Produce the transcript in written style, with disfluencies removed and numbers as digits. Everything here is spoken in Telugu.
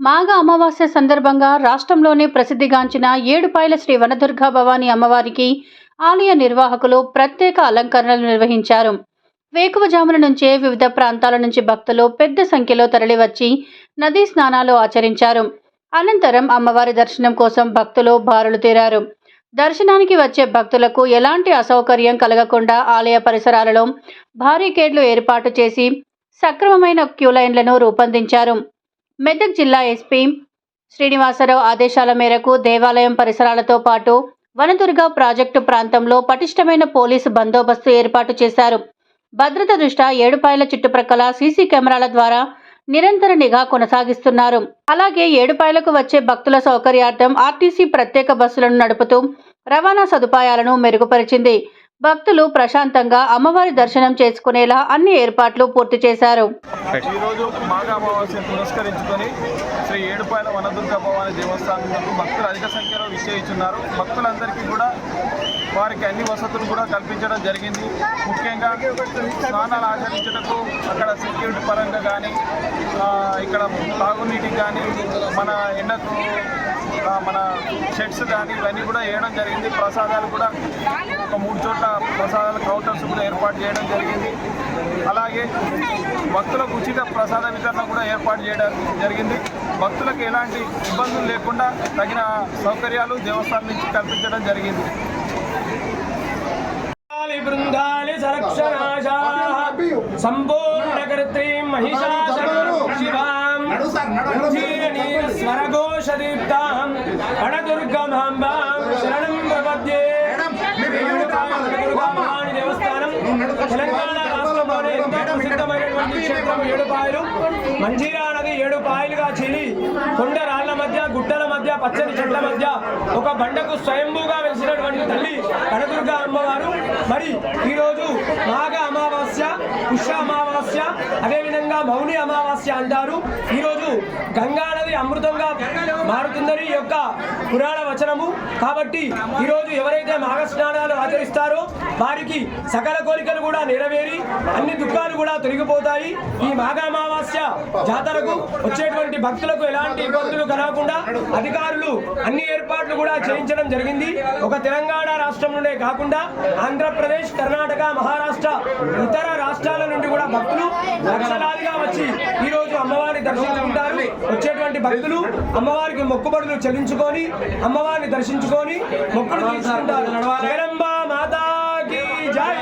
మాఘ అమావాస్య సందర్భంగా రాష్ట్రంలోనే ప్రసిద్ధిగాంచిన ఏడుపాయల శ్రీ వనదుర్గా భవానీ అమ్మవారికి ఆలయ నిర్వాహకులు ప్రత్యేక అలంకరణలు నిర్వహించారు. వేకువజామున నుంచే వివిధ ప్రాంతాల నుంచి భక్తులు పెద్ద సంఖ్యలో తరలివచ్చి నదీ స్నానాలు ఆచరించారు. అనంతరం అమ్మవారి దర్శనం కోసం భక్తులు బారులు తీరారు. దర్శనానికి వచ్చే భక్తులకు ఎలాంటి అసౌకర్యం కలగకుండా ఆలయ పరిసరాలలో బారికేడ్లు ఏర్పాటు చేసి సక్రమమైన క్యూలైన్లను రూపొందించారు. మెదక్ జిల్లా ఎస్పీ శ్రీనివాసరావు ఆదేశాల మేరకు దేవాలయం పరిసరాలతో పాటు వనదుర్గా ప్రాజెక్టు ప్రాంతంలో పటిష్టమైన పోలీసు బందోబస్తు ఏర్పాటు చేశారు. భద్రత దృష్ట్యా ఏడుపాయల చుట్టుప్రక్కల సీసీ కెమెరాల ద్వారా నిరంతర నిఘా కొనసాగిస్తున్నారు. అలాగే ఏడుపాయలకు వచ్చే భక్తుల సౌకర్యార్థం ఆర్టీసీ ప్రత్యేక బస్సులను నడుపుతూ రవాణా సదుపాయాలను మెరుగుపరిచింది. భక్తులు ప్రశాంతంగా అమ్మవారి దర్శనం చేసుకునేలా అన్ని ఏర్పాట్లు పూర్తి చేశారు. ఈరోజు మాఘ అమావాస్యను పురస్కరించుకొని శ్రీ ఏడుపాయల వనదుర్గా భవానీ దేవస్థానం భక్తులు అధిక సంఖ్యలో విచ్చేయిస్తున్నారు. భక్తులందరికీ కూడా వారికి అన్ని వసతులు కూడా కల్పించడం జరిగింది. ముఖ్యంగా స్నానాలు ఆచరించడానికి అక్కడ సెక్యూరిటీ పరంగా కానీ ఇక్కడ తాగునీటికి కానీ మన ఎండకు మన షెడ్స్ కానీ ఇవన్నీ కూడా వేయడం జరిగింది. ప్రసాదాలు కూడా ఒక 3 చోట్ల ప్రసాదాల కౌంటర్స్ కూడా ఏర్పాటు చేయడం జరిగింది. అలాగే భక్తులకు ఉచిత ప్రసాద వితరణ కూడా ఏర్పాటు చేయడం జరిగింది. భక్తులకు ఎలాంటి ఇబ్బందులు లేకుండా తగిన సౌకర్యాలు దేవస్థానం నుంచి కల్పించడం జరిగింది. సంపూర్ణకర్త్రీ మహిషాసురమర్దినీం స్వరఘోషదీప్తాం వనదుర్గామాంబాం శరణం ప్రపద్యే. భవానీ దేవస్థానం తెలంగాణ రాష్ట్రంలోనే ఎంతో ప్రసిద్ధమైనటువంటి క్షేత్రం ఏడుపాయలు. మంజీరా నది 7 పాయలుగా చీలి కొండ రాళ్ల మధ్య గుట్టల మధ్య పచ్చని చెట్ల మధ్య ఒక బండకు స్వయంభూగా వెలిసినటువంటి తల్లి వనదుర్గా అమ్మవారు. మరి ఈరోజు మాఘ అమావాస్య, పుష్య అమావాస్య, అదేవిధంగా మౌని అమావాస్య అంటారు. ఈరోజు గంగా నది అమృతంగా మారుతుందని ఈ యొక్క పురాణ వచనము. కాబట్టి ఈరోజు ఎవరైతే మాఘ స్నానాలు ఆచరిస్తారో వారికి సకల కోరికలు కూడా నెరవేరి అన్ని దుఃఖాలు కూడా తొలగిపోతాయి. ఈ మాఘ అమావాస్య జాతరకు వచ్చేటువంటి భక్తులకు ఎలాంటి ఇబ్బందులు కలగకుండా అధికారులు అన్ని ఏర్పాట్లు కూడా చేయించడం జరిగింది. ఒక తెలంగాణ రాష్ట్రం నుండే కాకుండా ఆంధ్రప్రదేశ్, కర్ణాటక, మహారాష్ట్ర, ఇతర రాష్ట్రాల నుండి కూడా భక్తులు లక్షలాదిగా వచ్చి ఈరోజు అమ్మవారిని దర్శించుకుంటారు. వచ్చేటువంటి భక్తులు అమ్మవారికి మొక్కుబడులు చెల్లించుకొని అమ్మవారిని దర్శించుకొని మొక్కులు తీసుకుంటారు. జగదంబ మాతాకి జై.